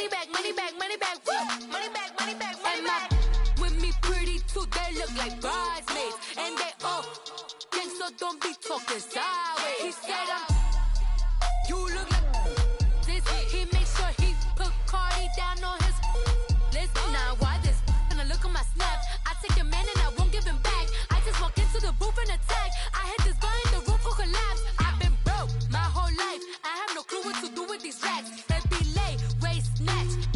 money back, money back, money back, money back, money back, money back. With me pretty too, they look like bridesmaids, and they all gang, so don't be talking sideways. He said you look like this. He makes sure he put Cardi down on his list. Now why this? Gonna look at my snap. I take your man and I won't give him back. I just walk into the booth and attack. I hit this button, the roof will collapse. I've been broke my whole life. I have no clue what to do with these racks. They be late, waist snatch,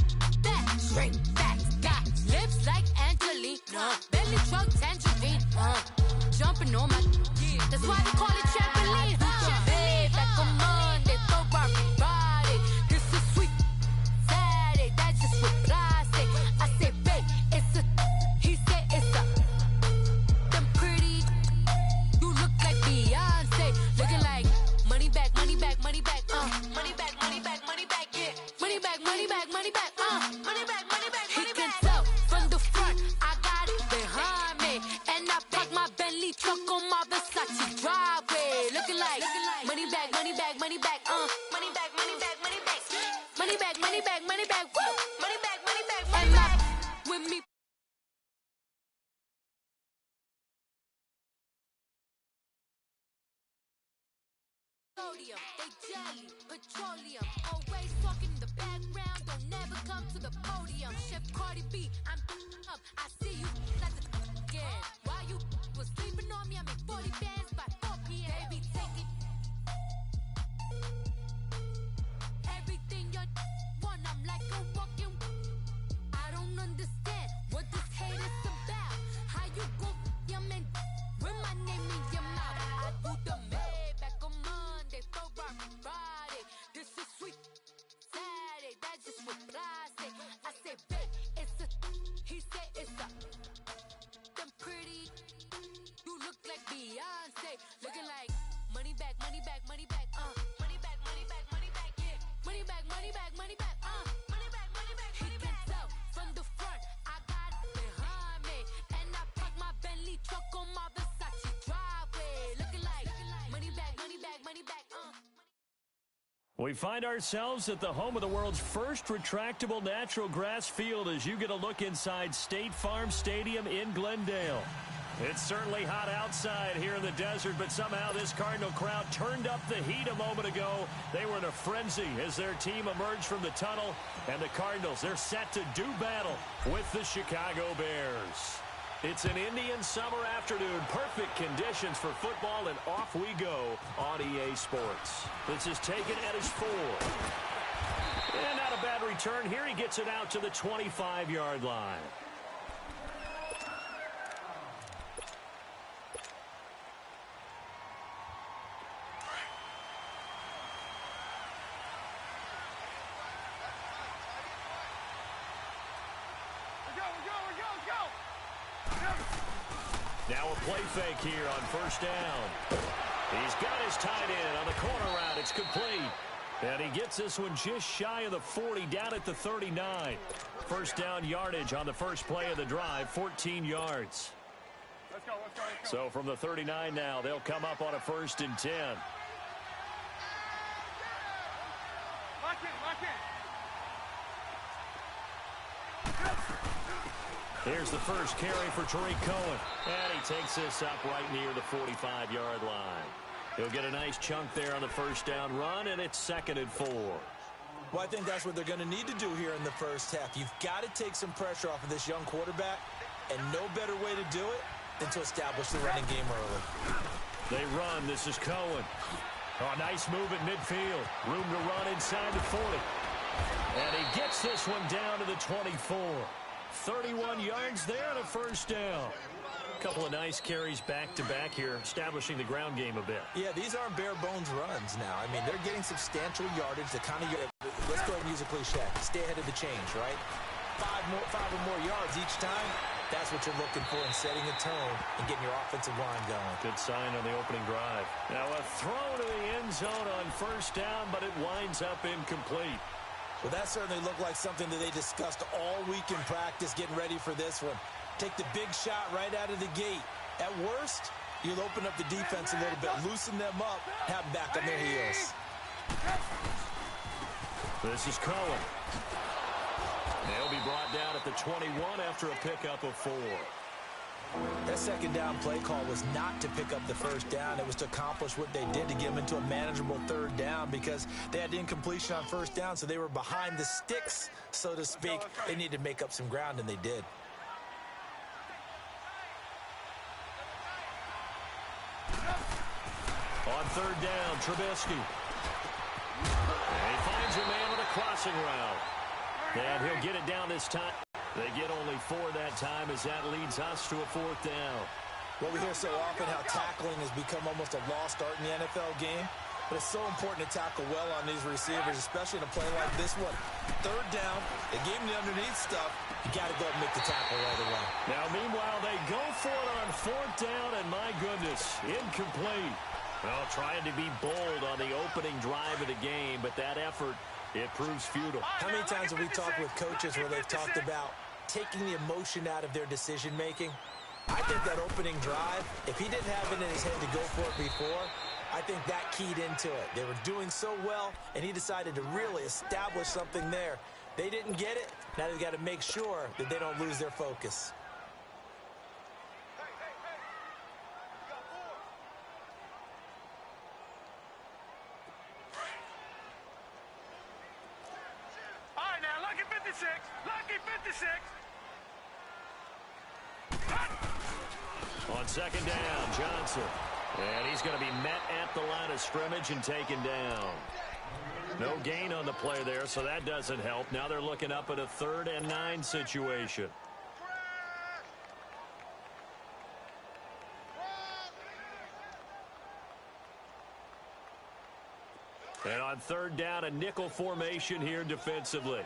fat, shrink, fat. Got lips like Angelina, belly truck tangerine. Jumping on my, that's why they call it trampoline. Babe, back on Monday for everybody. This is sweet Saturday, that's just what plastic. I say, babe, it's a, he said it's a. Them pretty, you look like Beyonce, looking like money back, money back, money back, money back, money back, money back, yeah, money back, money back, money back, money back, money back, money back. He can tell from the front, I got it behind me, and I park my Bentley truck on my Versace driveway, looking like money back, money back, money back, money back, money back, money back, money back, money back, money back, woo, money back, money back, money back. With me. Sodium, they jelly, petroleum, always talking in the background, don't never come to the podium. Chef Cardi B, I'm up, I see you at the again. While you was sleeping on me, I made 40 bands by 4 p.m. Baby, take it. Everything you want, I'm like a walking. I don't understand what this hate is about. How you go, your man, with my name in your mouth. I do the Maybach on Monday for Friday. This is sweet Saturday, that's just what I say. I say, babe, it's a, he said it's a. Them pretty, you look like Beyonce, looking like money back, money back, money back, money back, money back, money back, yeah, money back, money back, money back, money back, money back, money back. He can tell from the front, I got it behind me, and I park my Bentley truck on my Versace driveway, looking like money back, money back, money back, We find ourselves at the home of the world's first retractable natural grass field as you get a look inside State Farm Stadium in Glendale. It's certainly hot outside here in the desert, but somehow this Cardinal crowd turned up the heat a moment ago. They were in a frenzy as their team emerged from the tunnel, and the Cardinals, they're set to do battle with the Chicago Bears. It's an Indian summer afternoon. Perfect conditions for football, and off we go on EA Sports. This is taken at his 4. And not a bad return here. He gets it out to the 25-yard line. Now a play fake here on first down. He's got his tight end on the corner route. It's complete. And he gets this one just shy of the 40, down at the 39. First down yardage on the first play of the drive, 14 yards. Let's go. So from the 39 now, they'll come up on a 1st and 10. Lock in. Here's the first carry for Tariq Cohen. And he takes this up right near the 45-yard line. He'll get a nice chunk there on the first down run, and it's 2nd and 4. Well, I think that's what they're going to need to do here in the first half. You've got to take some pressure off of this young quarterback, and no better way to do it than to establish the running game early. They run. This is Cohen. Oh, nice move at midfield. Room to run inside the 40. And he gets this one down to the 24. 31 yards there and a first down. A couple of nice carries back-to-back here, establishing the ground game a bit. Yeah, these aren't bare-bones runs now. I mean, they're getting substantial yardage to kind of, let's go ahead and use a cliche, stay ahead of the change, right? Five or more yards each time, that's what you're looking for in setting a tone and getting your offensive line going. Good sign on the opening drive. Now a throw to the end zone on first down, but it winds up incomplete. Well, that certainly looked like something that they discussed all week in practice, getting ready for this one. Take the big shot right out of the gate. At worst, you'll open up the defense a little bit, loosen them up, have them back on their heels. This is Cohen. 21 after a pickup of 4. That second down play call was not to pick up the first down. It was to accomplish what they did, to get them into a manageable third down, because they had incompletion on first down, so they were behind the sticks, so to speak. They needed to make up some ground, and they did. On third down, Trubisky. And he finds a man with a crossing route. And he'll get it down this time. They get only 4 that time as that leads us to a 4th down. Well, we hear so often how tackling has become almost a lost art in the NFL game. But it's so important to tackle well on these receivers, especially in a play like this one. Third down, they gave him the underneath stuff. You got to go and make the tackle right away. Now, meanwhile, they go for it on 4th down, and my goodness, incomplete. Well, trying to be bold on the opening drive of the game, but that effort, it proves futile. How many times have we talked with coaches where they've talked about taking the emotion out of their decision-making? I think that opening drive, if he didn't have it in his head to go for it before, I think that keyed into it. They were doing so well, and he decided to really establish something there. They didn't get it. Now they've got to make sure that they don't lose their focus. Lucky 56. On second down, Johnson. And he's going to be met at the line of scrimmage and taken down. No gain on the play there, so that doesn't help. Now they're looking up at a 3rd and 9 situation. And on 3rd down, a nickel formation here defensively.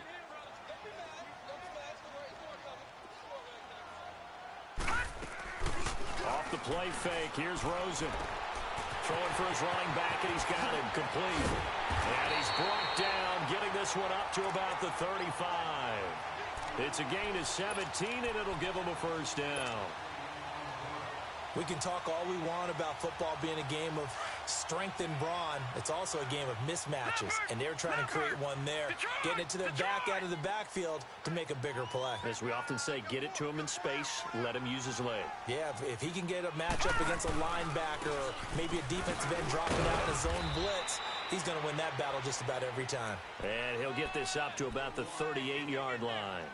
Off the play fake, here's Rosen. Throwing for his running back, and he's got him complete. And he's brought down, getting this one up to about the 35. It's a gain of 17, and it'll give him a 1st down. We can talk all we want about football being a game of strength and brawn. It's also a game of mismatches, and they're trying to create one there, getting it to their back out of the backfield to make a bigger play. As we often say, get it to him in space, let him use his leg. Yeah, if he can get a matchup against a linebacker or maybe a defensive end dropping out in a zone blitz, he's going to win that battle just about every time. And he'll get this up to about the 38-yard line.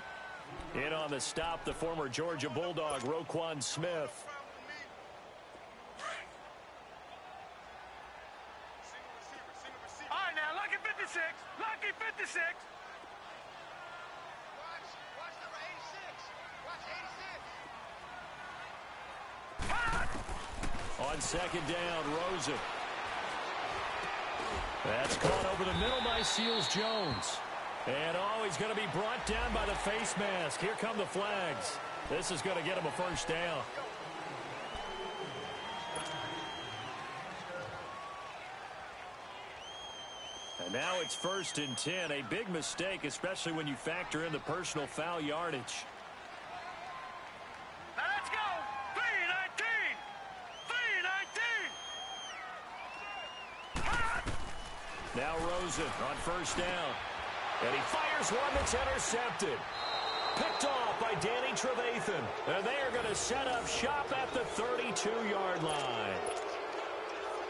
In on the stop, the former Georgia Bulldog, Roquan Smith. Lucky 56. Watch number 86. Watch 86. On second down, Rosen. That's caught over the middle by Seals-Jones. And, he's going to be brought down by the face mask. Here come the flags. This is going to get him a 1st down. And now it's 1st and 10. A big mistake, especially when you factor in the personal foul yardage. Now let's go. 3-19. 3-19. Now Rosen on 1st down. And he fires one that's intercepted. Picked off by Danny Trevathan. And they are going to set up shop at the 32-yard line.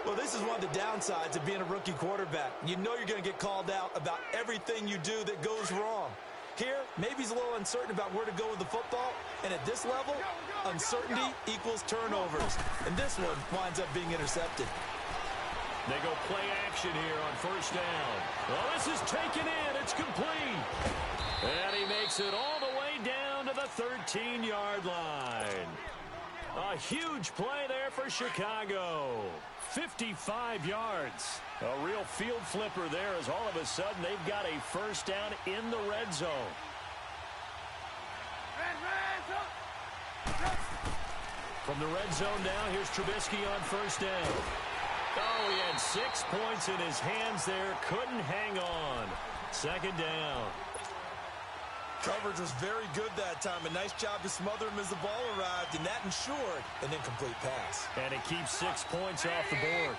Well, this is one of the downsides of being a rookie quarterback. You know you're going to get called out about everything you do that goes wrong. Here, maybe he's a little uncertain about where to go with the football. And at this level, uncertainty equals turnovers. And this one winds up being intercepted. They go play action here on 1st down. Well, this is taken in. It's complete. And he makes it all the way down to the 13-yard line. A huge play there for Chicago. 55 yards. A real field flipper there as all of a sudden they've got a 1st down in the red zone. From the red zone now, here's Trubisky on 1st down. Oh, he had 6 points in his hands there. Couldn't hang on. 2nd down. Coverage was very good that time. A nice job to smother him as the ball arrived, and that ensured an incomplete pass. And it keeps 6 points off the board.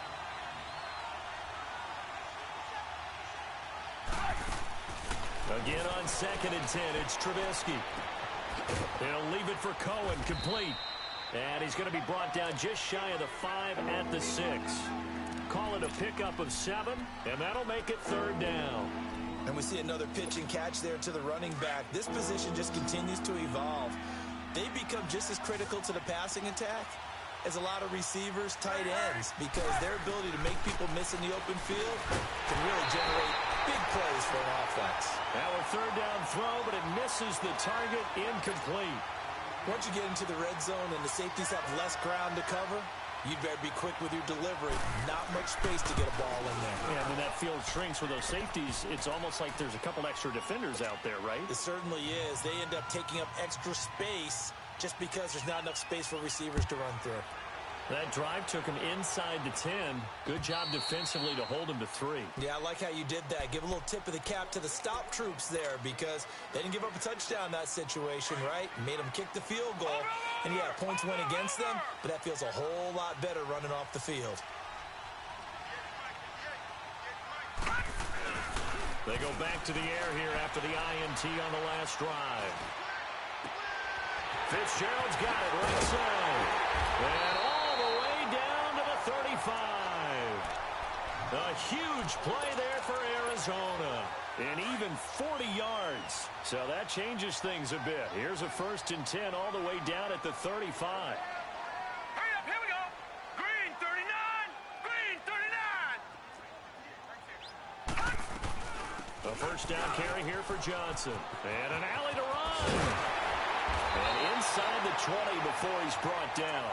Again on 2nd and 10, it's Trubisky. He'll leave it for Cohen, complete. And he's going to be brought down just shy of the 5 at the 6. Call it a pickup of 7, and that'll make it 3rd down. And we see another pitch and catch there to the running back. This position just continues to evolve. They become just as critical to the passing attack as a lot of receivers, tight ends, because their ability to make people miss in the open field can really generate big plays for an offense. Now a 3rd down throw, but it misses the target, incomplete. Once you get into the red zone and the safeties have less ground to cover, you'd better be quick with your delivery. Not much space to get a ball in there. Yeah, when that field shrinks with those safeties, it's almost like there's a couple extra defenders out there, right? It certainly is. They end up taking up extra space just because there's not enough space for receivers to run through. That drive took him inside the 10. Good job defensively to hold him to 3. Yeah, I like how you did that. Give a little tip of the cap to the stop troops there because they didn't give up a touchdown in that situation, right? Made them kick the field goal. And yeah, points went against them, but that feels a whole lot better running off the field. They go back to the air here after the INT on the last drive. Fitzgerald's got it right side. And all the way down to the 35. A huge play there for Arizona. And even 40 yards. So that changes things a bit. Here's a 1st and 10 all the way down at the 35. Hurry up, here we go. Green 39, green 39. A 1st down carry here for Johnson. And an alley to run. And inside the 20 before he's brought down.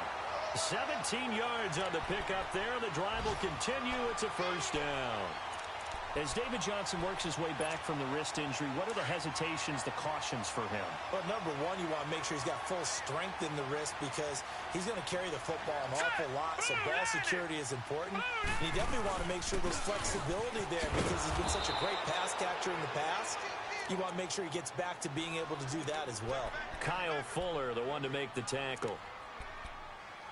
17 yards on the pickup there. The drive will continue. It's a 1st down. As David Johnson works his way back from the wrist injury, what are the hesitations, the cautions for him? Well, number one, you want to make sure he's got full strength in the wrist because he's going to carry the football an awful lot, so ball security is important. And you definitely want to make sure there's flexibility there because he's been such a great pass catcher in the past. You want to make sure he gets back to being able to do that as well. Kyle Fuller, the one to make the tackle.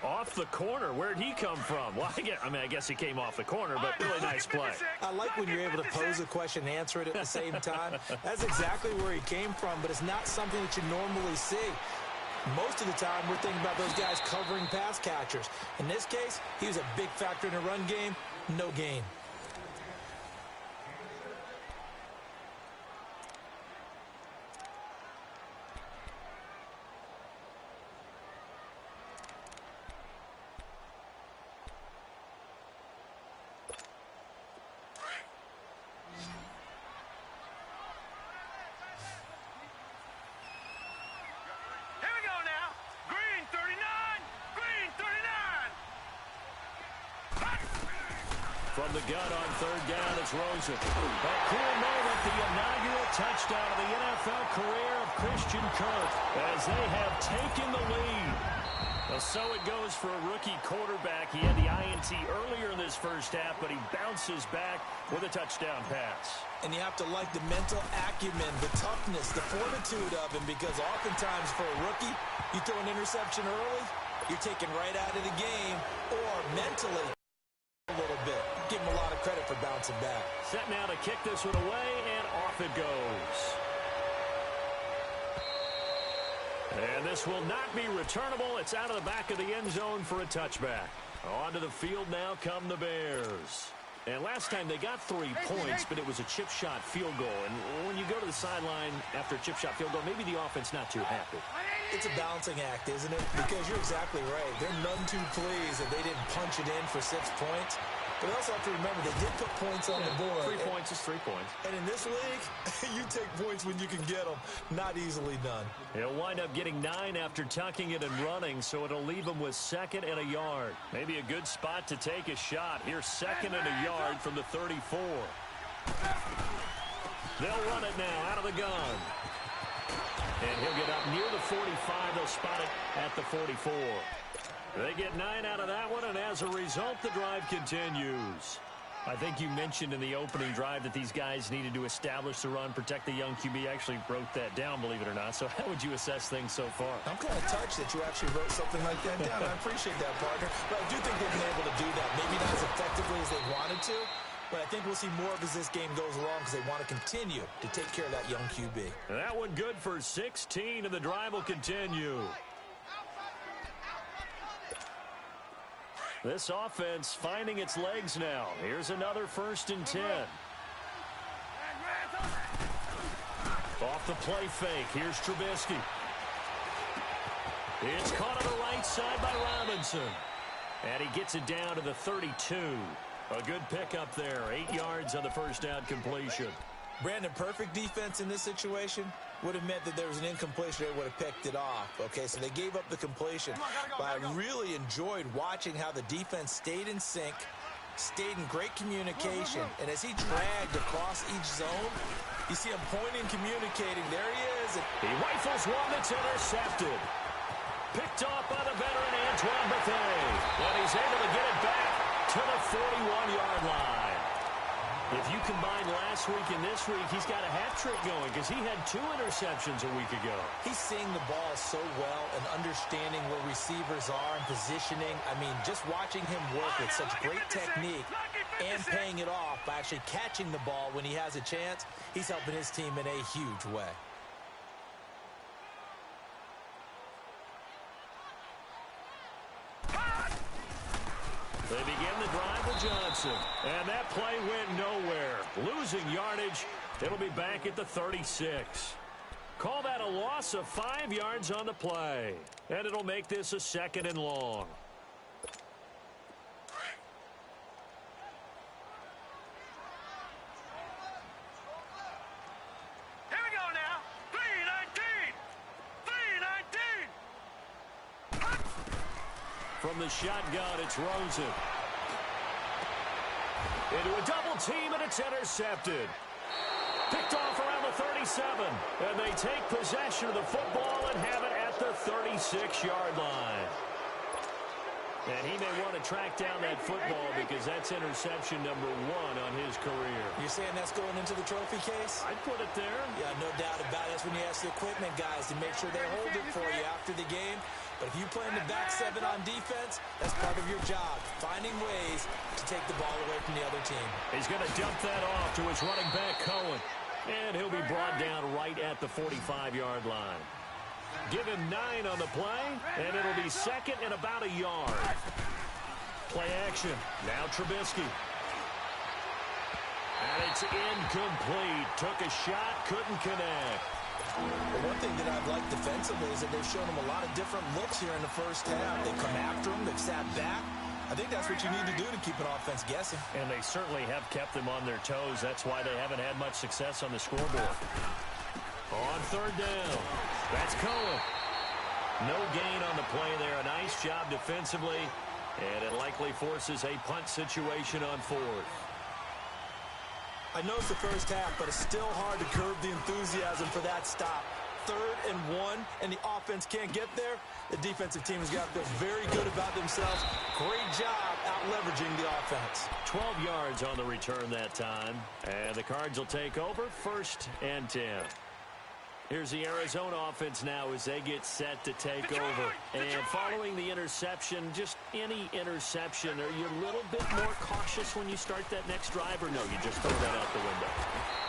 Off the corner. Where'd he come from? Well, I guess he came off the corner, but really nice play. I like when you're able to pose a question and answer it at the same time. That's exactly where he came from, but it's not something that you normally see. Most of the time, we're thinking about those guys covering pass catchers. In this case, he was a big factor in the run game. No gain. From the gun on 3rd down, it's Rosen. A cool moment, the inaugural touchdown of the NFL career of Christian Kirk as they have taken the lead. Well, so it goes for a rookie quarterback. He had the INT earlier in this 1st half, but he bounces back with a touchdown pass. And you have to like the mental acumen, the toughness, the fortitude of him, because oftentimes for a rookie, you throw an interception early, you're taken right out of the game, or mentally a little bit. Give him a lot of credit for bouncing back. Set now to kick this one away, and off it goes. And this will not be returnable. It's out of the back of the end zone for a touchback. Onto the field now come the Bears. And last time they got 3 points, but it was a chip shot field goal. And when you go to the sideline after a chip shot field goal, maybe the offense not too happy. It's a balancing act, isn't it? Because you're exactly right. They're none too pleased that they didn't punch it in for 6 points. But we also have to remember they did put points on the board. 3 points is 3 points. And in this league, you take points when you can get them. Not easily done. He'll wind up getting 9 after tucking it and running, so it'll leave him with 2nd and a yard. Maybe a good spot to take a shot. Here's 2nd and a yard from the 34. They'll run it now out of the gun. And he'll get up near the 45. They'll spot it at the 44. They get 9 out of that one, and as a result, the drive continues. I think you mentioned in the opening drive that these guys needed to establish the run, protect the young QB. Actually wrote that down, believe it or not. So how would you assess things so far? I'm kind of touched that you actually wrote something like that down. I appreciate that, partner. But I do think they've been able to do that. Maybe not as effectively as they wanted to, But I think we'll see more of as this game goes along because they want to continue to take care of that young QB. And that one good for 16, and the drive will continue. This offense finding its legs now. Here's another 1st and 10. Off the play fake. Here's Trubisky. It's caught on the right side by Robinson. And he gets it down to the 32. A good pickup there. 8 yards on the first down completion. Brandon, perfect defense in this situation would have meant that there was an incompletion. They would have picked it off. Okay, so they gave up the completion. But I really enjoyed watching how the defense stayed in sync, stayed in great communication. And as he dragged across each zone, you see him pointing, communicating. There he is. He rifles one that's intercepted. Picked off by the veteran Antoine Bethea. And he's able to get it back to the 41-yard line. If you combine last week and this week, he's got a hat trick going because he had 2 interceptions a week ago. He's seeing the ball so well and understanding where receivers are and positioning. I mean, just watching him work with such great technique and paying it off by actually catching the ball when he has a chance, he's helping his team in a huge way. They begin the drive with Johnson. And that play went nowhere. Losing yardage. It'll be back at the 36. Call that a loss of 5 yards on the play. And it'll make this a 2nd and long. Here we go now. 3-19. From the shotgun, it's Rosen. Into a double team, and it's intercepted. Picked off around the 37. And they take possession of the football and have it at the 36-yard line. And he may want to track down that football because that's interception number 1 on his career. You're saying that's going into the trophy case? I'd put it there. Yeah, no doubt about it. That's when you ask the equipment guys to make sure they hold it for you after the game. But if you play in the back 7 on defense, that's part of your job, finding ways to take the ball away from the other team. He's going to dump that off to his running back, Cohen. And he'll be brought down right at the 45-yard line. Give him 9 on the play, and it'll be 2nd and about a yard. Play action. Now Trubisky. And it's incomplete. Took a shot, couldn't connect. Well, one thing that I've liked defensively is that they've shown him a lot of different looks here in the first half. They've come after him. They've sat back. I think that's what you need to do to keep an offense guessing. And they certainly have kept them on their toes. That's why they haven't had much success on the scoreboard. On 3rd down, that's Cohen. No gain on the play there. A nice job defensively, and it likely forces a punt situation on 4th. I know it's the first half, but it's still hard to curb the enthusiasm for that stop. 3rd and 1, and the offense can't get there. The defensive team has got to feel very good about themselves. Great job out-leveraging the offense. 12 yards on the return that time, and the Cards will take over 1st and 10. Here's the Arizona offense now as they get set to take over. And following the interception, just any interception, are you a little bit more cautious when you start that next drive, or no, you just throw that out the window?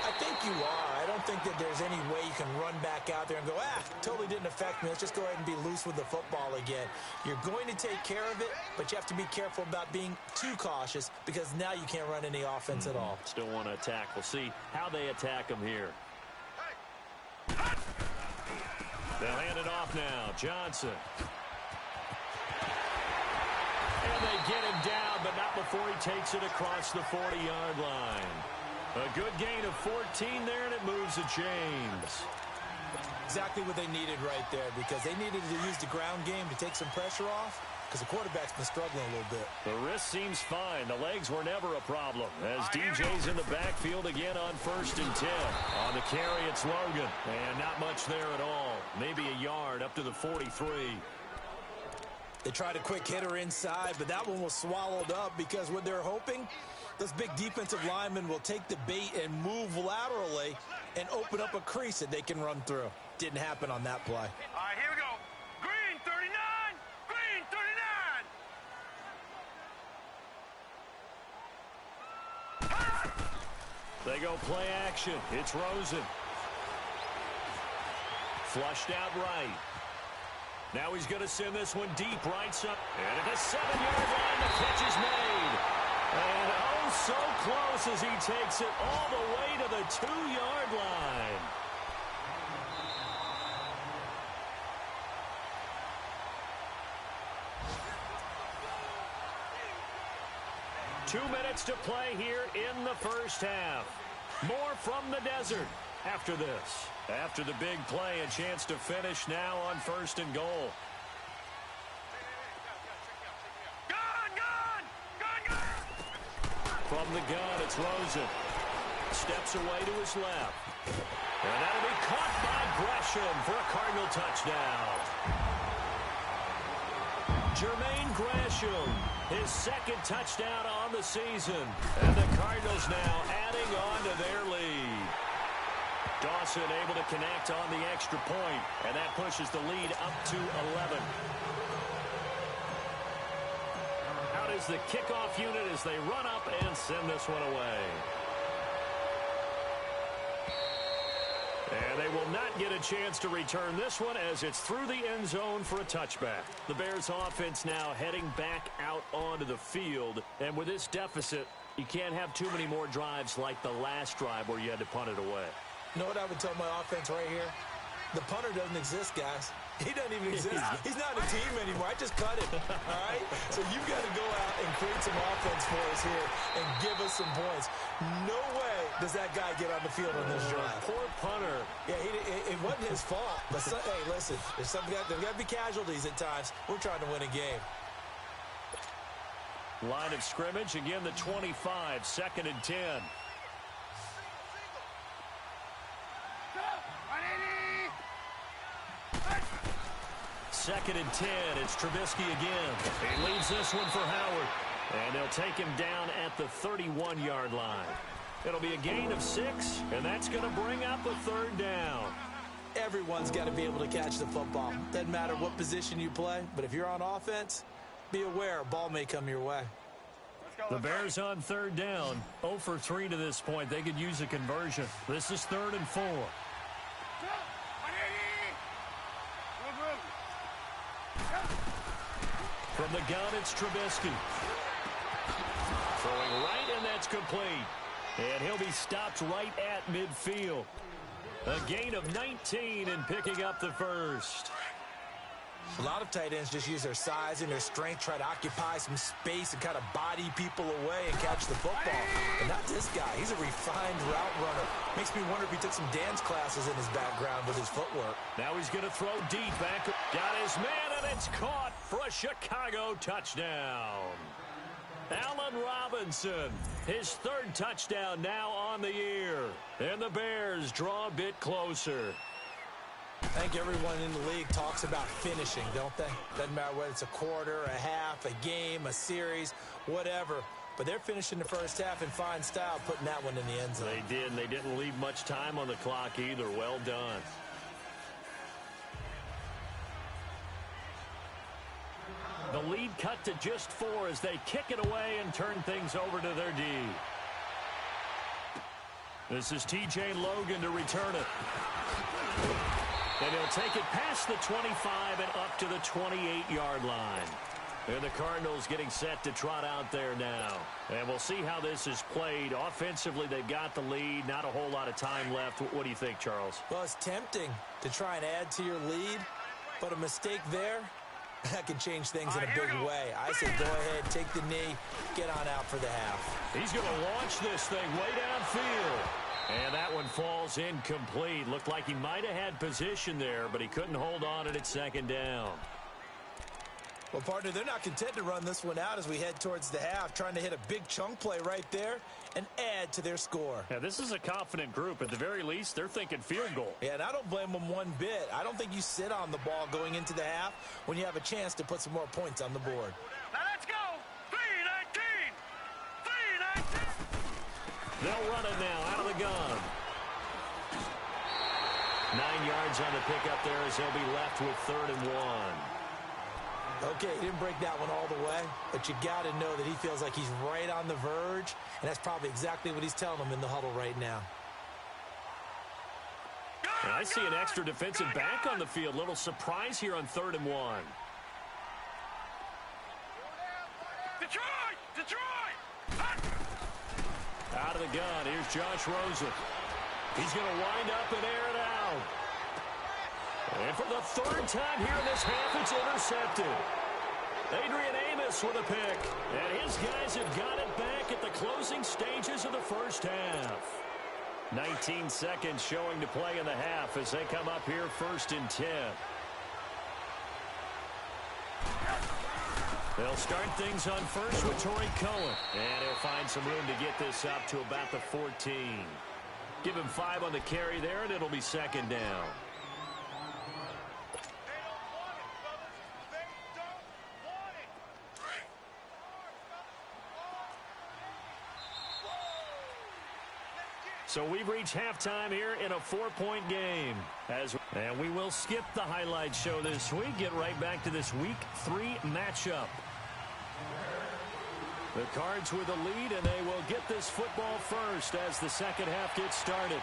I think you are. I don't think that there's any way you can run back out there and go, totally didn't affect me. Let's just go ahead and be loose with the football again. You're going to take care of it, but you have to be careful about being too cautious because now you can't run any offense at all. Still want to attack. We'll see how they attack them here. They'll hand it off now. Johnson. And they get him down, but not before he takes it across the 40-yard line. A good gain of 14 there, and it moves to James. Exactly what they needed right there because they needed to use the ground game to take some pressure off because the quarterback's been struggling a little bit. The wrist seems fine. The legs were never a problem as DJ's in the backfield again on 1st and 10. On the carry, it's Logan. And not much there at all. Maybe a yard up to the 43. They tried a quick hitter inside, but that one was swallowed up because what they're hoping, this big defensive lineman will take the bait and move laterally and open up a crease that they can run through. Didn't happen on that play. All right, here we go. Green 39. Green 39. They go play action. It's Rosen. Flushed out right. Now he's going to send this one deep right side. And at the 7-yard line, the catch is made. And oh, so close as he takes it all the way to the 2-yard line. Two minutes to play here in the first half. More from the desert after this. After the big play, a chance to finish now on 1st and goal. From the gun, it's Rosen. Steps away to his left. And that'll be caught by Gresham for a Cardinal touchdown. Jermaine Gresham, his 2nd touchdown on the season. And the Cardinals now adding on to their lead. Dawson able to connect on the extra point, and that pushes the lead up to 11. Out is the kickoff unit as they run up and send this one away. And they will not get a chance to return this one as it's through the end zone for a touchback. The Bears offense now heading back out onto the field. And with this deficit, you can't have too many more drives like the last drive where you had to punt it away. You know what I would tell my offense right here? The punter doesn't exist, guys. He doesn't even exist. He's not a team anymore. I just cut him, all right? So you've got to go out and create some offense for us here and give us some points. No way does that guy get on the field on this drive. Poor punter. Yeah, it wasn't his fault. But hey, listen, there's got to be casualties at times. We're trying to win a game. Line of scrimmage, again the 25, 2nd and 10. Second and 10, it's Trubisky again. He leaves this one for Howard. And they'll take him down at the 31-yard line. It'll be a gain of 6, and that's going to bring up a 3rd down. Everyone's got to be able to catch the football. Doesn't matter what position you play, but if you're on offense, be aware a ball may come your way. The Bears on 3rd down, 0 for 3 to this point. They could use a conversion. This is 3rd and 4. From the gun, it's Trubisky. Throwing right, and that's complete. And he'll be stopped right at midfield. A gain of 19 and picking up the 1st. A lot of tight ends just use their size and their strength, try to occupy some space and kind of body people away and catch the football. But not this guy. He's a refined route runner. Makes me wonder if he took some dance classes in his background with his footwork. Now he's going to throw deep back. Got his man, and it's caught for a Chicago touchdown. Allen Robinson, his 3rd touchdown now on the year. And the Bears draw a bit closer. I think everyone in the league talks about finishing, don't they? Doesn't matter whether it's a quarter, a half, a game, a series, whatever. But they're finishing the first half in fine style, putting that one in the end zone. They did, and they didn't leave much time on the clock either. Well done. The lead cut to just 4 as they kick it away and turn things over to their D. This is T.J. Logan to return it. And he'll take it past the 25 and up to the 28-yard line. And the Cardinals getting set to trot out there now. And we'll see how this is played. Offensively, they've got the lead. Not a whole lot of time left. What do you think, Charles? Well, it's tempting to try and add to your lead, but a mistake there, that can change things in a big way. I say go ahead, take the knee, get on out for the half. He's going to launch this thing way downfield. And that one falls incomplete. Looked like he might have had position there, but he couldn't hold on it at 2nd down. Well, partner, they're not content to run this one out as we head towards the half, trying to hit a big chunk play right there and add to their score. Yeah, this is a confident group. At the very least, they're thinking field goal. Yeah, and I don't blame them one bit. I don't think you sit on the ball going into the half when you have a chance to put some more points on the board. Now let's go. 3-19. 3-19. They'll run it now out of the gun. 9 yards on the pickup there as they'll be left with 3rd and 1. Okay, he didn't break that one all the way, but you got to know that he feels like he's right on the verge, and that's probably exactly what he's telling them in the huddle right now. And I see an extra defensive back on the field. Little surprise here on 3rd and 1. Detroit! Detroit! Out of the gun, here's Josh Rosen. He's going to wind up and air it out. And for the 3rd time here in this half, it's intercepted. Adrian Amos with a pick. And his guys have got it back at the closing stages of the first half. 19 seconds showing to play in the half as they come up here 1st and 10. They'll start things on first with Torrey Cohen. And he'll find some room to get this up to about the 14. Give him 5 on the carry there, and it'll be 2nd down. So we've reached halftime here in a 4-point game. And we will skip the highlight show this week. Get right back to this Week 3 matchup. The Cards with the lead, and they will get this football first as the second half gets started.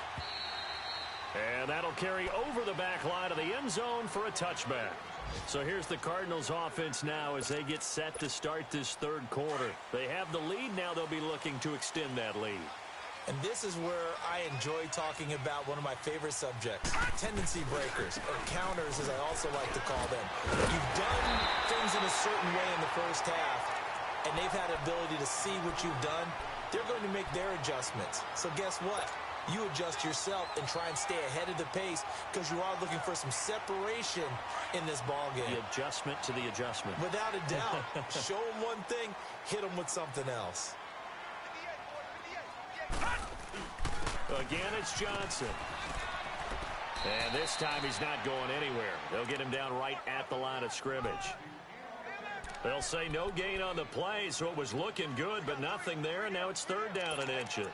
And that'll carry over the back line of the end zone for a touchback. So here's the Cardinals offense now as they get set to start this 3rd quarter. They have the lead. Now they'll be looking to extend that lead. And this is where I enjoy talking about one of my favorite subjects, tendency breakers, or counters as I also like to call them. You've done things in a certain way in the first half, and they've had the ability to see what you've done. They're going to make their adjustments. So guess what? You adjust yourself and try and stay ahead of the pace because you are looking for some separation in this ballgame. The adjustment to the adjustment. Without a doubt. Show them one thing, hit them with something else. Again, it's Johnson. And this time he's not going anywhere. They'll get him down right at the line of scrimmage. They'll say no gain on the play, so it was looking good, but nothing there, and now it's 3rd down and inches.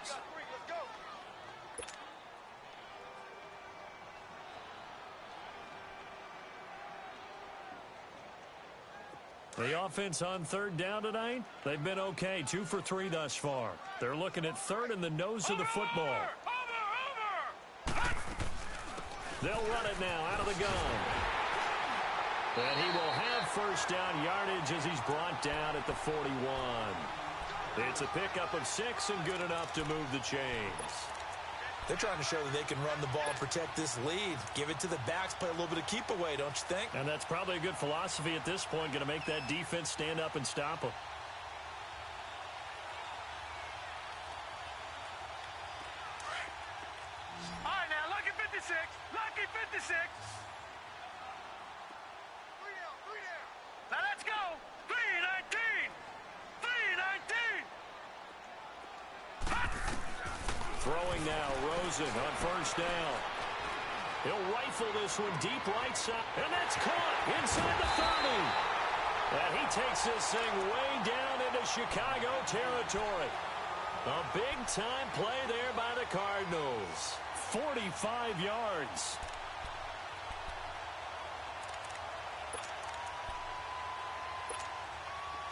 The offense on 3rd down tonight, they've been okay, 2 for 3 thus far. They're looking at 3rd in the nose of the football. They'll run it now out of the gun. And he will have 1st down yardage as he's brought down at the 41. It's a pickup of 6 and good enough to move the chains. They're trying to show that they can run the ball and protect this lead. Give it to the backs, play a little bit of keep away, don't you think? And that's probably a good philosophy at this point, going to make that defense stand up and stop them. All right, now, lucky 56. Lucky 56. 3 down. Now, let's go. 3-19. 3-19. Throwing now, Rosen on 1st down. He'll rifle this one deep right side, and that's caught inside the 30. And he takes this thing way down into Chicago territory. A big-time play there by the Cardinals. 45 yards.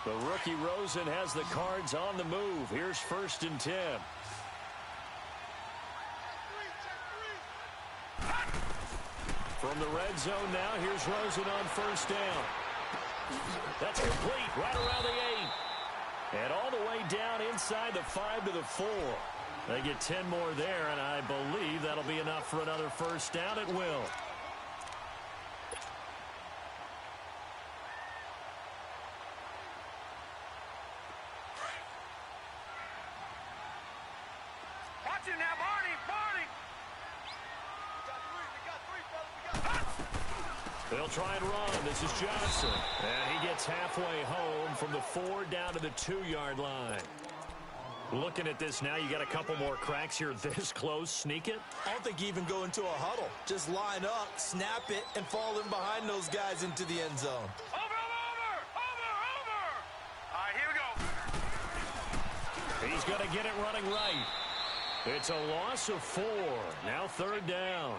The rookie Rosen has the Cards on the move. Here's 1st and 10. From the red zone now, here's Rosen on 1st down. That's complete right around the 8. And all the way down inside the 5 to the 4. They get 10 more there, and I believe that'll be enough for another 1st down. It will. Watch it now, Barney. They'll try and run. This is Johnson. And he gets halfway home from the 4 down to the 2-yard line. Looking at this now, you got a couple more cracks here this close. Sneak it? I don't think you even go into a huddle. Just line up, snap it, and fall in behind those guys into the end zone. Over. All right, here we go. He's going to get it running right. It's a loss of 4. Now 3rd down.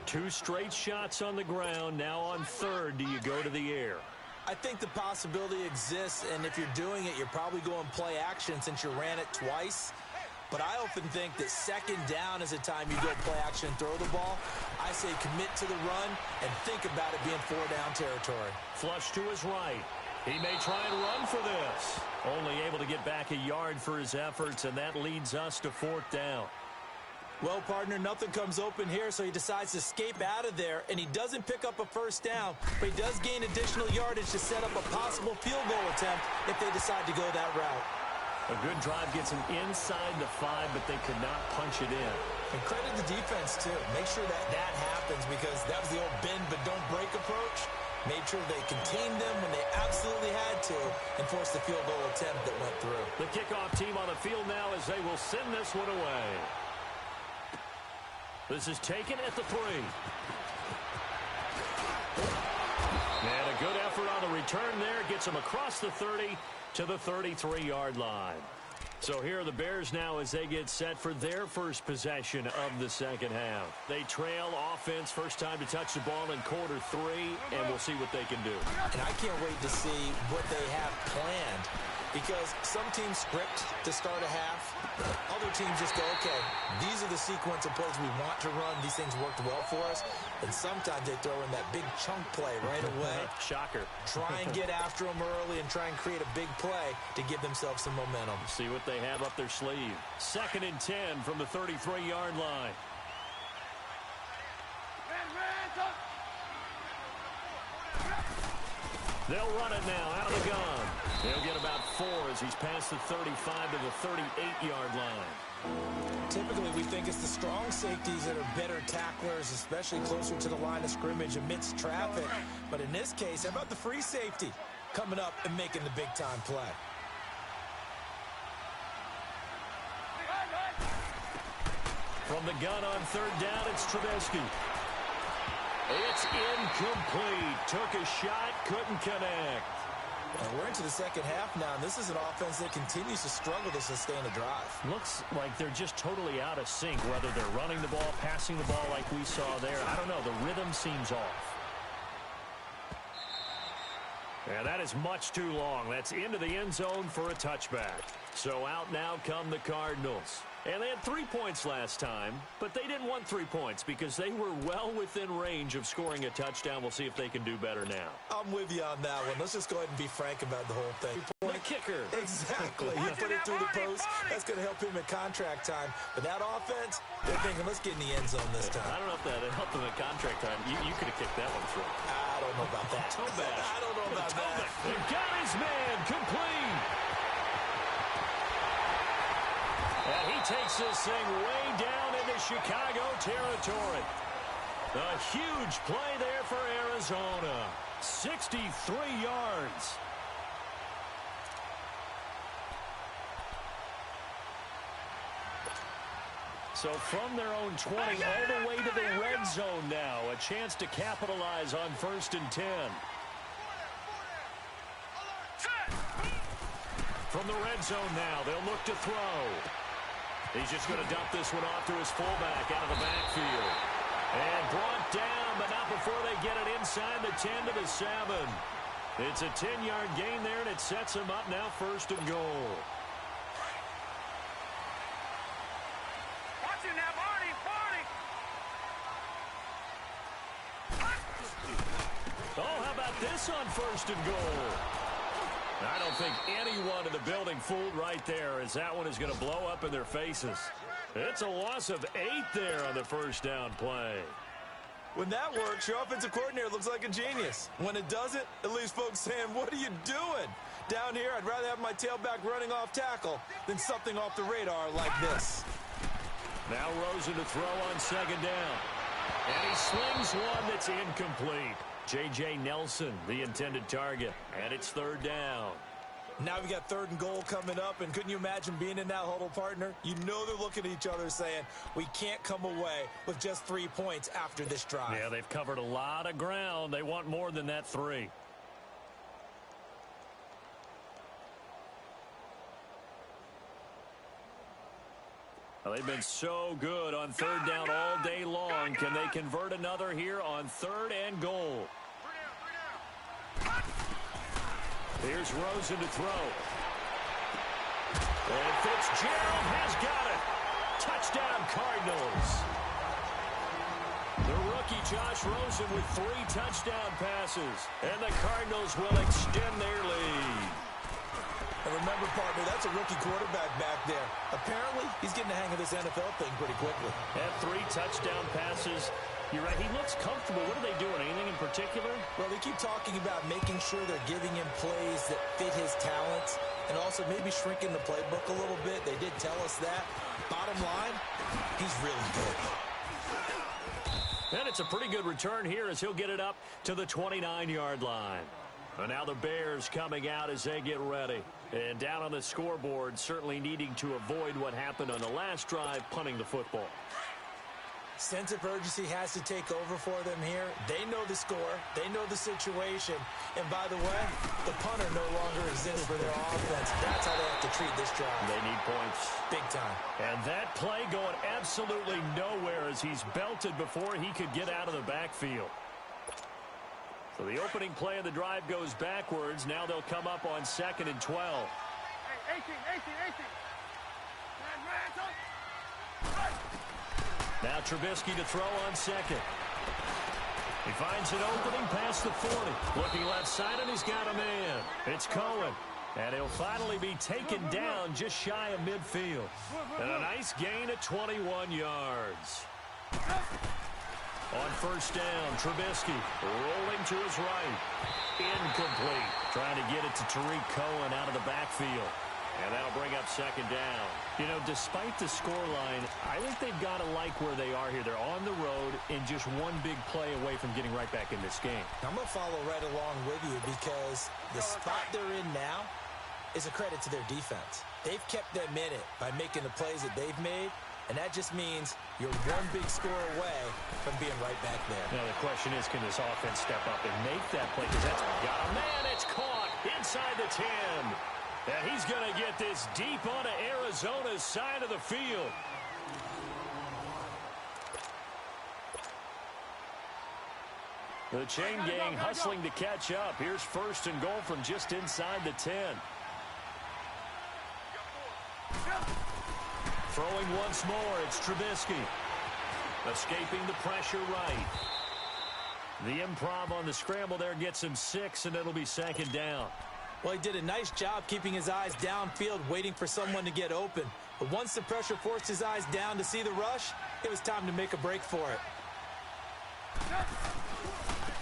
2 straight shots on the ground. Now on 3rd, do you go to the air? I think the possibility exists, and if you're doing it, you're probably going play action since you ran it twice. But I often think that second down is a time you go play action and throw the ball. I say commit to the run and think about it being 4-down territory. Flush to his right. He may try and run for this. Only able to get back a yard for his efforts, and that leads us to 4th down. Well, partner, nothing comes open here, so he decides to escape out of there, and he doesn't pick up a first down, but he does gain additional yardage to set up a possible field goal attempt if they decide to go that route. A good drive gets him inside the 5, but they could not punch it in. And credit the defense, too. Make sure that happens, because that was the old bend but don't break approach. Made sure they contained them when they absolutely had to and forced the field goal attempt that went through. The kickoff team on the field now as they will send this one away. This is taken at the 3. And a good effort on the return there. Gets him across the 30 to the 33-yard line. So here are the Bears now as they get set for their first possession of the second half. They trail offense, first time to touch the ball in quarter 3, and we'll see what they can do. And I can't wait to see what they have planned, because some teams script to start a half. Other teams just go, okay, these are the sequence of plays we want to run. These things worked well for us. And sometimes they throw in that big chunk play right away. Shocker. Try and get after them early and try and create a big play to give themselves some momentum. See what they have up their sleeve. 2nd and 10 from the 33-yard line. They'll run it now out of the gun. He'll get about 4 as he's past the 35 to the 38-yard line. Typically, we think it's the strong safeties that are better tacklers, especially closer to the line of scrimmage amidst traffic. But in this case, how about the free safety coming up and making the big-time play? From the gun on 3rd down, it's Trubisky. It's incomplete. Took a shot, couldn't connect. And we're into the second half now, and this is an offense that continues to struggle to sustain a drive. Looks like they're just totally out of sync, whether they're running the ball, passing the ball like we saw there. I don't know. The rhythm seems off. And that is much too long. That's into the end zone for a touchback. So out now come the Cardinals. And they had 3 points last time, but they didn't want 3 points because they were well within range of scoring a touchdown. We'll see if they can do better now. I'm with you on that one. Let's just go ahead and be frank about the whole thing. The kicker. Exactly. You put it through the post. That's going to help him at contract time. But that offense, they're thinking, let's get in the end zone this time. I don't know if that helped him at contract time. You could have kicked that one through. I don't know about that. I don't know about that. He got his man complete. And he takes this thing way down into Chicago territory. A huge play there for Arizona. 63 yards. So from their own 20 all the way to the red zone now. A chance to capitalize on 1st and 10. From the red zone now, they'll look to throw. He's just going to dump this one off to his fullback out of the backfield. And brought down, but not before they get it inside the 10 to the 7. It's a 10-yard gain there, and it sets him up now 1st and goal. Watch him now, Barney. Oh, how about this on 1st and goal? I don't think anyone in the building fooled right there, as that one is going to blow up in their faces. It's a loss of 8 there on the 1st down play. When that works, your offensive coordinator looks like a genius. When it doesn't, it leaves folks saying, what are you doing? Down here, I'd rather have my tailback running off tackle than something off the radar like this. Now Rosen to throw on 2nd down. And he slings one that's incomplete. J.J. Nelson, the intended target. And it's 3rd down. Now we got 3rd and goal coming up, and couldn't you imagine being in that huddle, partner? You know they're looking at each other saying, we can't come away with just 3 points after this drive. Yeah, they've covered a lot of ground. They want more than that 3. Well, they've been so good on 3rd down all day long. Can they convert another here on 3rd and goal? Here's Rosen to throw. And Fitzgerald has got it. Touchdown, Cardinals. The rookie Josh Rosen with 3 touchdown passes. And the Cardinals will extend their lead. And remember, partner, that's a rookie quarterback back there. Apparently, he's getting the hang of this NFL thing pretty quickly. Had 3 touchdown passes. You're right, he looks comfortable. What are they doing? Anything in particular? Well, they keep talking about making sure they're giving him plays that fit his talents and also maybe shrinking the playbook a little bit. They did tell us that. Bottom line, he's really good. And it's a pretty good return here as he'll get it up to the 29-yard line. And now the Bears coming out as they get ready. And down on the scoreboard, certainly needing to avoid what happened on the last drive, punting the football. Sense of urgency has to take over for them here. They know the score. They know the situation. And by the way, the punter no longer exists for their offense. That's how they have to treat this drive. They need points. Big time. And that play going absolutely nowhere as he's belted before he could get out of the backfield. So the opening play of the drive goes backwards. Now they'll come up on 2nd and 12. Hey, 18. Now Trubisky to throw on 2nd. He finds an opening past the 40. Looking left side, and he's got a man. It's Cohen. And he'll finally be taken down just shy of midfield. And a nice gain at 21 yards. On 1st down, Trubisky rolling to his right. Incomplete. Trying to get it to Tariq Cohen out of the backfield. And that'll bring up 2nd down. You know, despite the scoreline, I think they've got to like where they are here. They're on the road and just one big play away from getting right back in this game. I'm going to follow right along with you because the spot they're in now is a credit to their defense. They've kept them in it by making the plays that they've made, and that just means you're one big score away from being right back there. Now, the question is, can this offense step up and make that play? Because that's got a man. It's caught inside the 10. And he's going to get this deep onto Arizona's side of the field. The chain gang hustling to catch up. Here's 1st and goal from just inside the 10. Throwing once more, it's Trubisky. Escaping the pressure right. The improv on the scramble there gets him 6, and it'll be 2nd down. Well, he did a nice job keeping his eyes downfield, waiting for someone to get open. But once the pressure forced his eyes down to see the rush, it was time to make a break for it.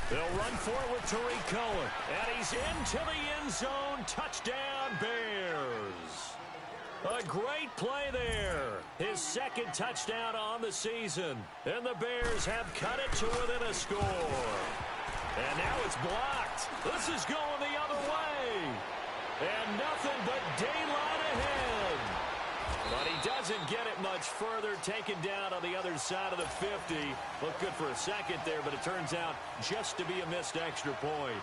They'll run forward with Tariq Cohen. And he's into the end zone. Touchdown, Bears. A great play there. His 2nd touchdown on the season. And the Bears have cut it to within a score. And now it's blocked. This is going the other way. And nothing but daylight ahead. But he doesn't get it much further. Taken down on the other side of the 50. Looked good for a second there, but it turns out just to be a missed extra point.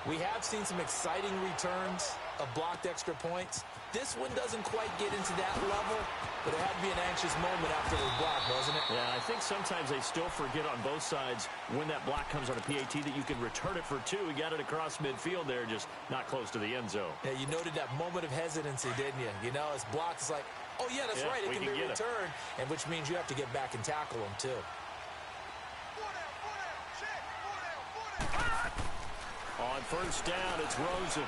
We have seen some exciting returns of blocked extra points. This one doesn't quite get into that level, but it had to be an anxious moment after the block, wasn't it? Yeah, I think sometimes they still forget on both sides when that block comes on a PAT that you can return it for 2. He got it across midfield there, just not close to the end zone. Yeah, you noted that moment of hesitancy, didn't you? You know, his block is like, oh, yeah, that's right, it can be returned, and which means you have to get back and tackle him, too. On 1st down, it's Rosen.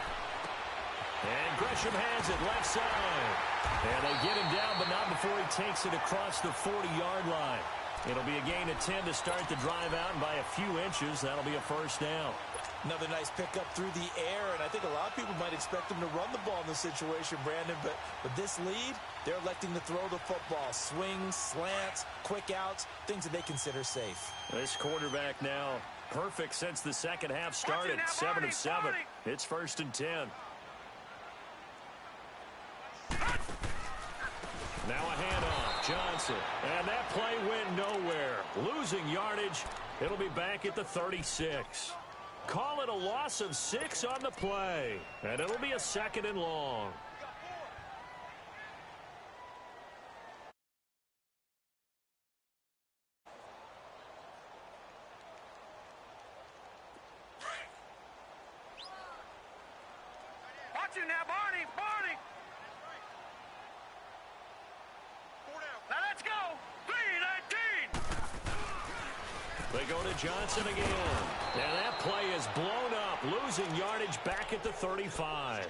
And Gresham has it left side. And they get him down, but not before he takes it across the 40-yard line. It'll be a gain of 10 to start the drive out, and by a few inches, that'll be a 1st down. Another nice pickup through the air, and I think a lot of people might expect him to run the ball in this situation, Brandon, but with this lead, they're electing to throw the football. Swings, slants, quick outs, things that they consider safe. This quarterback now perfect since the second half started. 7 of 7. It's 1st and 10. Now a handoff, Johnson. And that play went nowhere. Losing yardage. It'll be back at the 36. Call it a loss of 6 on the play. And it'll be a 2nd and long. They go to Johnson again. And that play is blown up, losing yardage back at the 35.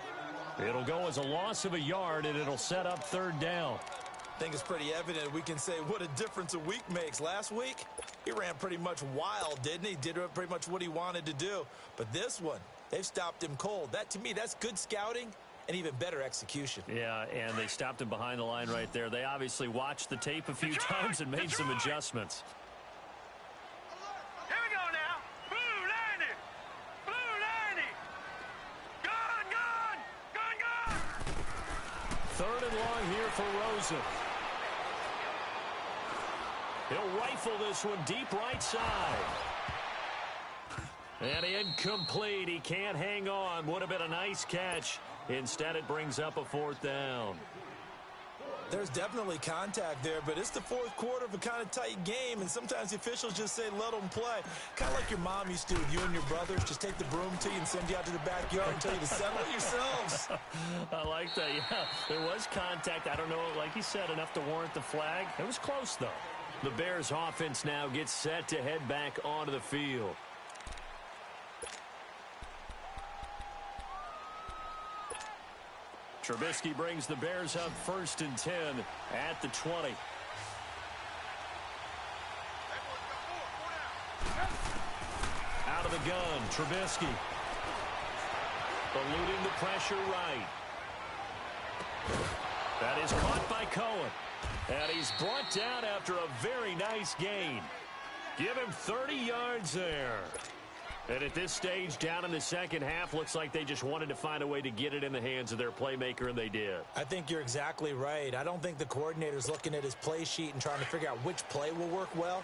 It'll go as a loss of a yard, and it'll set up third down. I think it's pretty evident we can say what a difference a week makes. Last week, he ran pretty much wild, didn't he? Did pretty much what he wanted to do. But this one, they've stopped him cold. That, to me, that's good scouting and even better execution. Yeah, and they stopped him behind the line right there. They obviously watched the tape a few times and made some adjustments. Here we go now. Blue 90. Blue 90. Gone. Third and long here for Rosen. He'll rifle this one deep right side. And incomplete. He can't hang on. Would have been a nice catch. Instead, it brings up a fourth down. There's definitely contact there, but it's the fourth quarter of a kind of tight game, and sometimes the officials just say, let them play. Kind of like your mom used to with you and your brothers. Just take the broom to you and send you out to the backyard and tell you to settle it yourselves. I like that. Yeah, there was contact. I don't know, like you said, enough to warrant the flag. It was close, though. The Bears offense now gets set to head back onto the field. Trubisky brings the Bears up 1st and 10 at the 20. Out of the gun, Trubisky. Eluding the pressure right. That is caught by Cohen. And he's brought down after a very nice gain. Give him 30 yards there. And at this stage, down in the second half, looks like they just wanted to find a way to get it in the hands of their playmaker, and they did. I think you're exactly right. I don't think the coordinator's looking at his play sheet and trying to figure out which play will work well.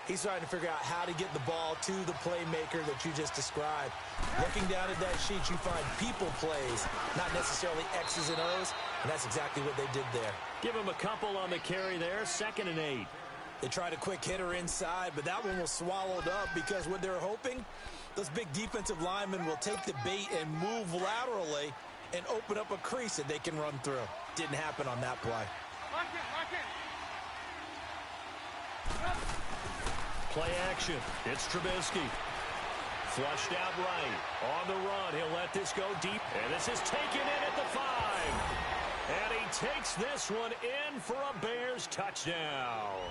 He's trying to figure out how to get the ball to the playmaker that you just described. Looking down at that sheet, you find people plays, not necessarily X's and O's, and that's exactly what they did there. Give him a couple on the carry there, 2nd and 8. They tried a quick hitter inside, but that one was swallowed up because what they're hoping, those big defensive linemen will take the bait and move laterally and open up a crease that they can run through. Didn't happen on that play. Lock it. Play action. It's Trubisky. Flushed out right. On the run. He'll let this go deep. And this is taken in at the 5. And he takes this one in for a Bears touchdown.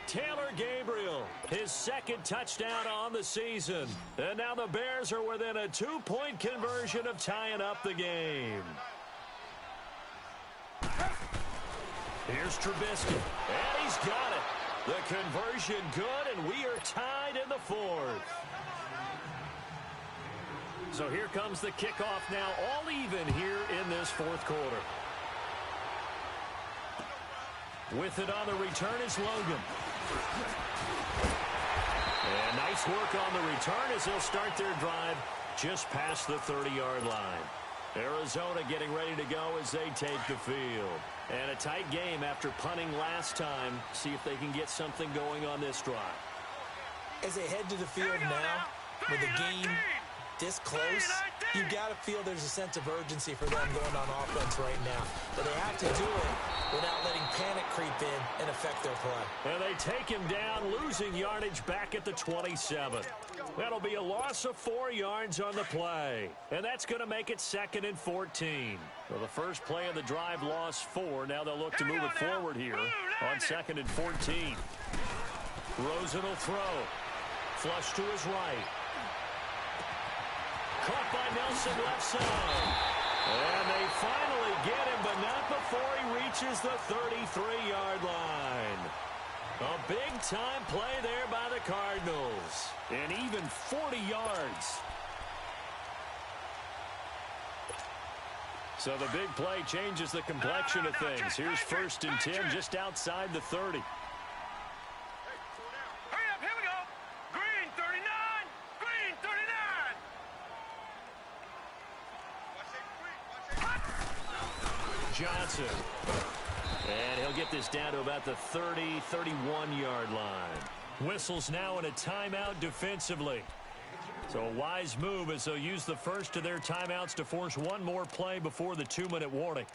Taylor Gabriel, his 2nd touchdown on the season. And now the Bears are within a 2-point conversion of tying up the game. Here's Trubisky, and he's got it. The conversion good, and we are tied in the 4th. So here comes the kickoff now, all even here in this 4th quarter. With it on the return is Logan. And nice work on the return as they'll start their drive just past the 30-yard line. Arizona getting ready to go as they take the field. And a tight game after punting last time. See if they can get something going on this drive. As they head to the field now, with the game this close, you got to feel there's a sense of urgency for them going on offense right now. But they have to do it without letting panic creep in and affect their play. And they take him down, losing yardage back at the 27. That'll be a loss of 4 yards on the play. And that's going to make it 2nd and 14. Well, the first play of the drive lost 4. Now they'll look to move it forward here on 2nd and 14. Rosen will throw. Flush to his right. Caught by Nelson left side. And they finally get him, but not before he reaches the 33-yard line. A big-time play there by the Cardinals. And even 40 yards. So the big play changes the complexion of things. Here's 1st and 10 just outside the 30. Johnson. And he'll get this down to about the 30, 31-yard line. Whistles now in a timeout defensively. So a wise move as they'll use the first of their timeouts to force one more play before the 2-minute warning.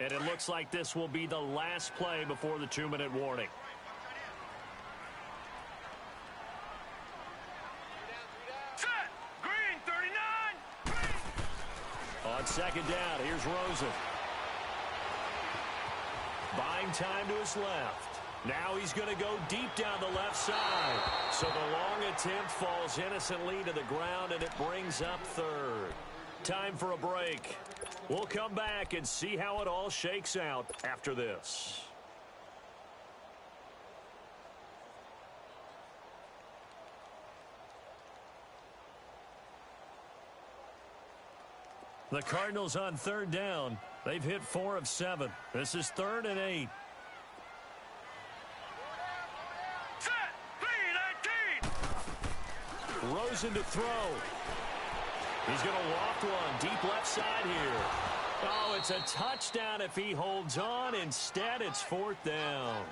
And it looks like this will be the last play before the 2-minute warning. Set. Green, 39. Green. On second down, here's Rosen. Buying time to his left. Now he's going to go deep down the left side. So the long attempt falls innocently to the ground, and it brings up third. Time for a break. We'll come back and see how it all shakes out after this. The Cardinals on third down. They've hit 4 of 7. This is 3rd and 8. Set. 3-19. Rosen to throw. He's going to loft one deep left side here. Oh, it's a touchdown if he holds on. Instead, it's 4th down.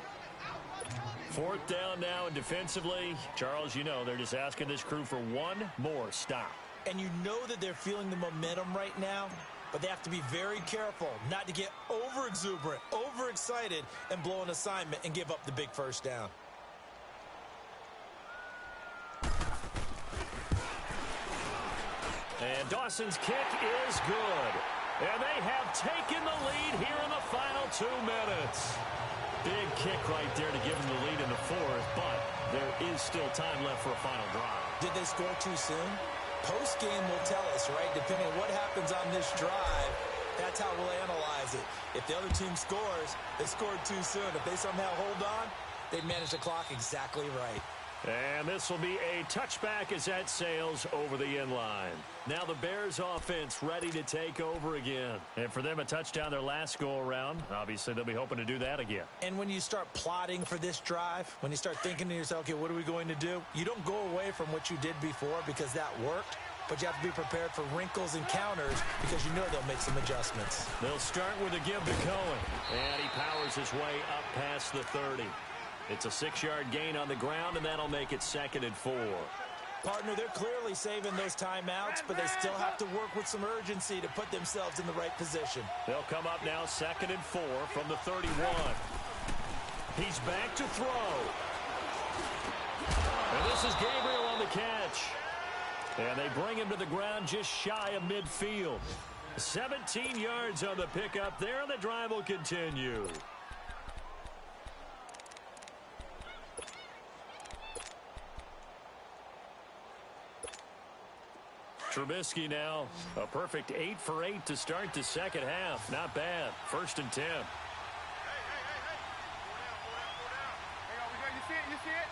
4th down now, and defensively, Charles, you know, they're just asking this crew for one more stop. And you know that they're feeling the momentum right now, but they have to be very careful not to get over-exuberant, overexcited, and blow an assignment and give up the big first down. And Dawson's kick is good. And they have taken the lead here in the final 2 minutes. Big kick right there to give them the lead in the 4th, but there is still time left for a final drive. Did they score too soon? Post-game will tell us, right? Depending on what happens on this drive, that's how we'll analyze it. If the other team scores, they scored too soon. If they somehow hold on, they'd manage the clock exactly right. And this will be a touchback as that sails over the inline. Now the Bears offense ready to take over again. And for them, a touchdown their last go-around. Obviously, they'll be hoping to do that again. And when you start plotting for this drive, when you start thinking to yourself, okay, what are we going to do? You don't go away from what you did before because that worked. But you have to be prepared for wrinkles and counters because you know they'll make some adjustments. They'll start with a give to Cohen. And he powers his way up past the 30. It's a 6-yard gain on the ground, and that'll make it 2nd and 4. Partner, they're clearly saving those timeouts, but they still have to work with some urgency to put themselves in the right position. They'll come up now 2nd and 4 from the 31. He's back to throw. And this is Gabriel on the catch. And they bring him to the ground just shy of midfield. 17 yards on the pickup there, and the drive will continue. Trubisky now, a perfect 8 for 8 to start the second half. Not bad. 1st and 10. Hey. You see it?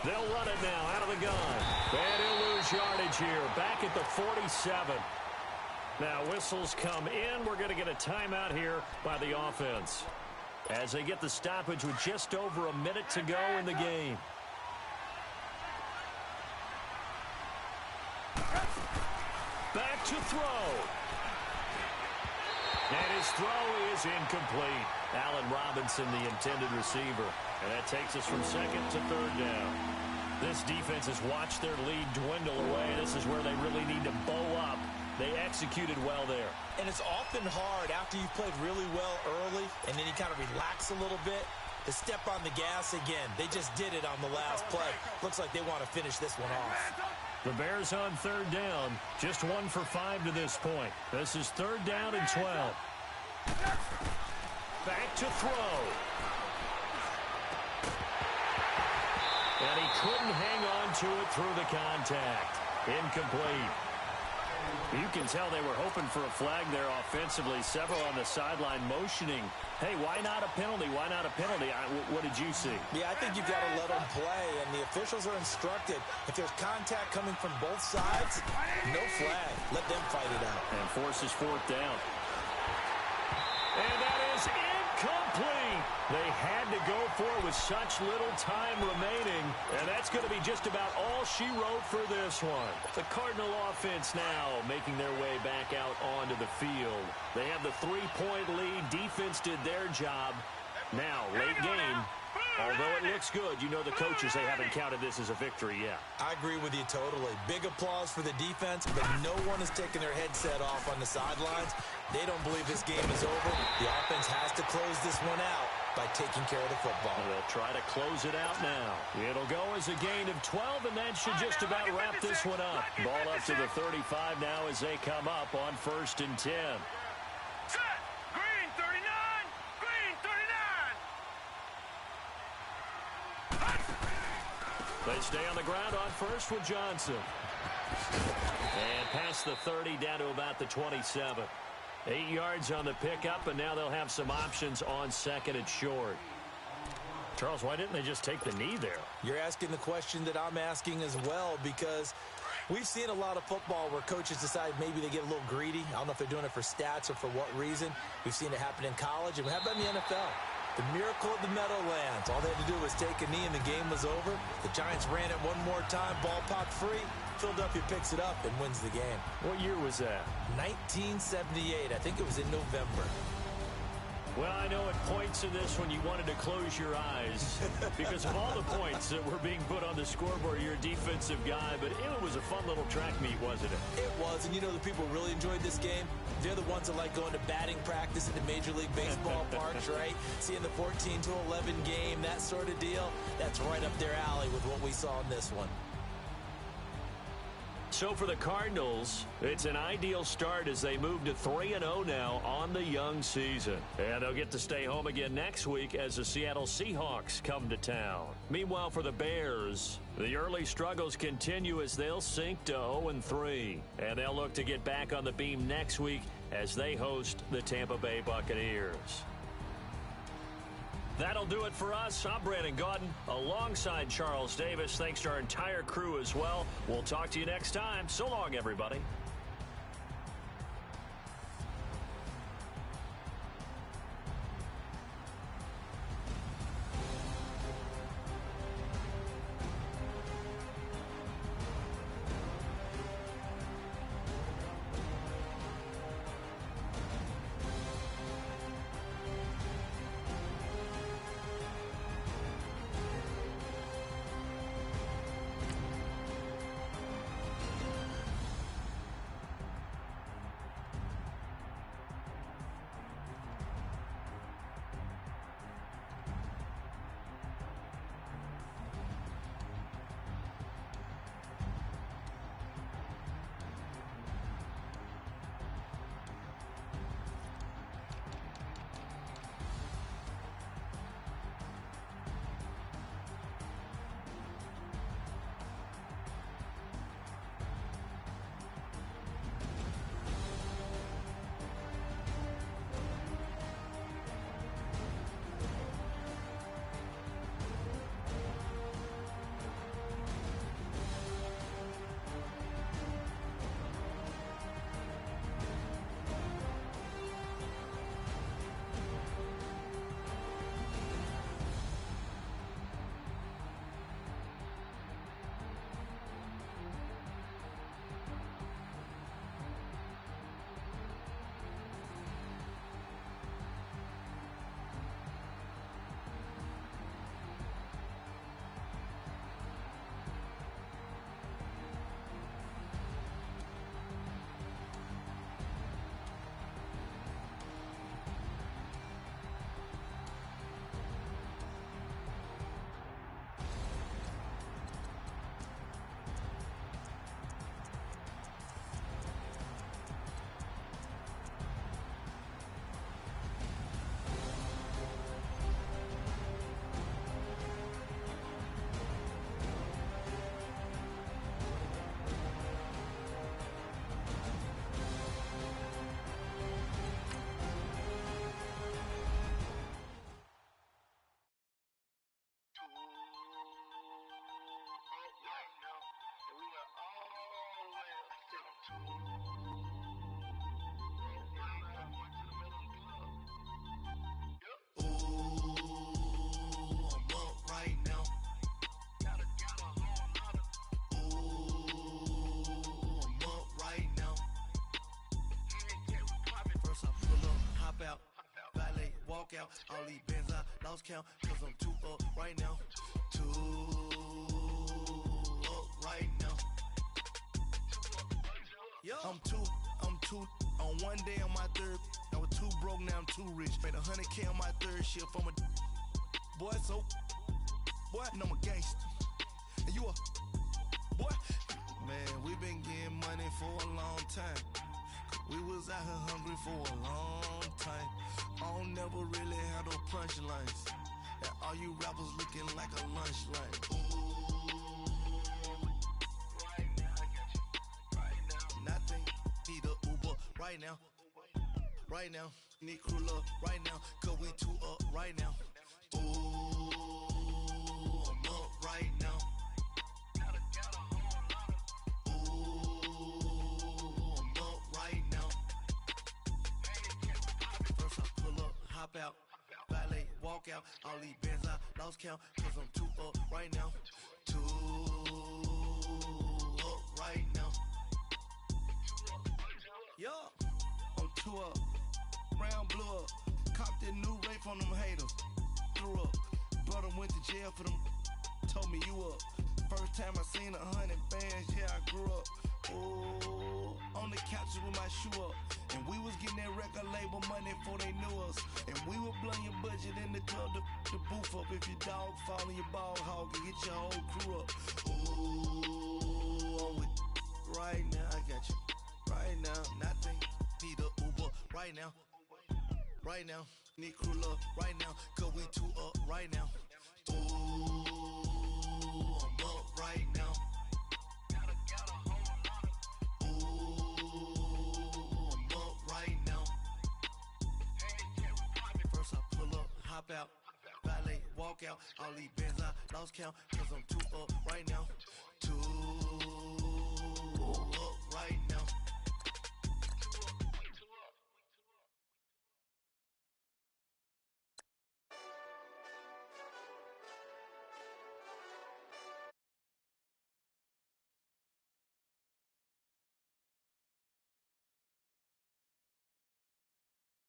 They'll run it now out of the gun. And he'll lose yardage here. Back at the 47. Now whistles come in. We're going to get a timeout here by the offense as they get the stoppage with just over a minute to go in the game. Back to throw. And his throw is incomplete. Allen Robinson, the intended receiver. And that takes us from 2nd to 3rd down. This defense has watched their lead dwindle away. This is where they really need to bow up. They executed well there. And it's often hard after you've played really well early and then you kind of relax a little bit to step on the gas again. They just did it on the last play. Looks like they want to finish this one off. The Bears on 3rd down. Just 1 for 5 to this point. This is 3rd down and 12. Back to throw. And he couldn't hang on to it through the contact. Incomplete. You can tell they were hoping for a flag there offensively. Several on the sideline motioning. Hey, why not a penalty? Why not a penalty? What did you see? Yeah, I think you've got to let them play, and the officials are instructed. If there's contact coming from both sides, no flag. Let them fight it out. And forces 4th down. And that is incomplete. They had to go for it with such little time remaining. And that's going to be just about all she wrote for this one. The Cardinal offense now making their way back out onto the field. They have the 3-point lead. Defense did their job. Now, late game, Although it looks good, you know the coaches, they haven't counted this as a victory yet. I agree with you totally. Big applause for the defense, but no one is taking their headset off on the sidelines. They don't believe this game is over. The offense has to close this one out by taking care of the football. They'll try to close it out now. It'll go as a gain of 12, and that should just about wrap this one up. Ball up to the 35 now as they come up on 1st and 10. Set. Green 39. Green 39. They stay on the ground on first with Johnson. And past the 30 down to about the 27. 8 yards on the pickup, and now they'll have some options on 2nd and short. Charles, why didn't they just take the knee there? You're asking the question that I'm asking as well, because we've seen a lot of football where coaches decide maybe they get a little greedy. I don't know if they're doing it for stats or for what reason. We've seen it happen in college, and how about in the NFL? The miracle of the Meadowlands. All they had to do was take a knee, and the game was over. The Giants ran it one more time. Ball popped free. Philadelphia picks it up and wins the game. What year was that? 1978. I think it was in November. Well, I know at points in this one you wanted to close your eyes because of all the points that were being put on the scoreboard. You're a defensive guy, but it was a fun little track meet, wasn't it? It was, and you know the people really enjoyed this game? They're the ones that like going to batting practice at the Major League Baseball parks, right? Seeing the 14-11 game, that sort of deal. That's right up their alley with what we saw in this one. So for the Cardinals, it's an ideal start as they move to 3-0 now on the young season. And they'll get to stay home again next week as the Seattle Seahawks come to town. Meanwhile, for the Bears, the early struggles continue as they'll sink to 0-3. And they'll look to get back on the beam next week as they host the Tampa Bay Buccaneers. That'll do it for us. I'm Brandon Gaudin alongside Charles Davis. Thanks to our entire crew as well. We'll talk to you next time. So long, everybody. All these bands I lost count. cause I'm too up right now. Too up right now. Yeah. I'm too on one day on my third. I was too broke, now I'm too rich. Made 100K on my third shift. I'm a boy, so boy, and I'm a gangster. And you a boy. Man, we been getting money for a long time. We was out here hungry for a long time. I don't never really have no punchlines. And all you rappers looking like a lunch line. Ooh, right now, I got you. Right now. Nothing, need a Uber right now. Right now, need crew up right now. Cause we too up right now. Ooh, I'm up right now. Hop out, valet, walk out, all these bands I lost count, cause I'm too up right now, too up right now, yeah, I'm too up, round blew up, copped that new rape on them haters, threw up, brother went to jail for them, told me you up, first time I seen 100 bands, yeah I grew up, ooh, on the couches with my shoe up. And we was getting that record label money before they knew us. And we were blowing your budget in the club to boof up. If your dog fall in your ball hog and get your whole crew up. Ooh, I'm with right now. I got you right now. Nothing, need a Uber right now. Right now, need crew love right now. Cause we too up right now. Ooh, I'm up right now. Hop out, valet, walk out, all these bands I lost count, cause I'm too up right now.